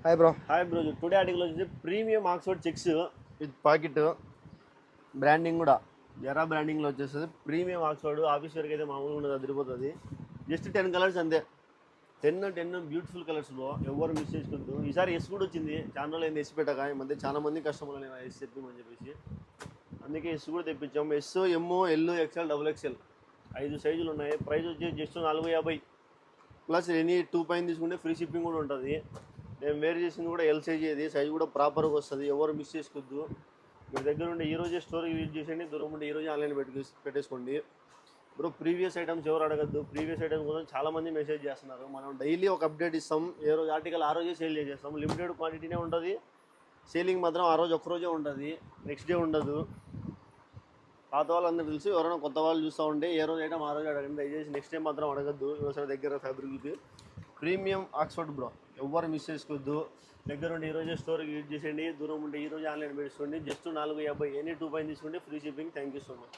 Hi bro. Hi bro. Today article వచ్చేసి premium Oxford checks with pocket branding కూడా జరా బ్రాండింగ్లో వచ్చేస్తుంది. ప్రీమియం ఆక్స్ఫర్డ్ ఆఫీస్ వరకు అయితే మామూలుగా ఉండదు, అదిరిపోతుంది. జస్ట్ 10 కలర్స్ అంతే. 10 బ్యూటిఫుల్ కలర్స్ బ్రో, ఎవరు మిస్ చేసుకోవద్దు. ఈసారి ఎస్ కూడా వచ్చింది, చాలా రోజులు అయింది ఎస్ పెట్టక. ఈ మధ్య చాలా మంది కస్టమర్లు నేను ఎస్ చెప్పమని చెప్పేసి అందుకే ఎస్ కూడా తెప్పించాము. ఎస్, ఎమ్, ఎల్, ఎక్స్ఎల్, XXL 5 సైజులు ఉన్నాయి. ప్రైస్ వచ్చి జస్ట్ 450 ప్లస్ ఎనీ 2 పైన తీసుకుంటే ఫ్రీ షిప్పింగ్ కూడా ఉంటుంది. నేను వేర్ చేసింది కూడా ఎల్ సైజ్, ఇది సైజ్ కూడా ప్రాపర్గా వస్తుంది, ఎవరు మిస్ చేసుకోవద్దు. మీ దగ్గర ఉండే ఈరోజే స్టోర్కి యూజ్ చేసేయండి, దూరం ఉంటే ఈరోజు ఆన్లైన్ పెట్టేసుకోండి బ్రో. ప్రీవియస్ ఐటమ్స్ ఎవరు అడగద్దు. ప్రీవియస్ ఐటమ్స్ కోసం చాలామంది మెసేజ్ చేస్తున్నారు. మనం డైలీ ఒక అప్డేట్ ఇస్తాం. ఏ రోజు ఆర్టికల్ ఆ రోజే సేల్ చేసేస్తాం. లిమిటెడ్ క్వాంటిటీనే ఉంటుంది. సేలింగ్ మాత్రం ఆ రోజు ఒక్కరోజే ఉంటుంది, నెక్స్ట్ డే ఉండదు. పాత వాళ్ళందరూ తెలుసు, ఎవరైనా కొత్త వాళ్ళు చూస్తూ ఉంటే ఏ రోజు ఐటమ్ ఆ రోజు అడగండి దయచేసి. నెక్స్ట్ టైం మాత్రం అడగద్దు. వ్యవసాయ దగ్గర ఫ్యాబ్రిక్ ప్రీమియం ఆక్స్ఫర్డ్ బ్రో, ఎవ్వరు మిస్ చేసుకోవద్దు. దగ్గర ఉండి ఈరోజే స్టోర్కి యూజ్ చేసేయండి, దూరం ఉంటే ఈరోజు ఆన్లైన్ పెట్టుకోండి. జస్ట్ 450, ఎనీ 2 పైన తీసుకుంటే free shipping. Thank you so much.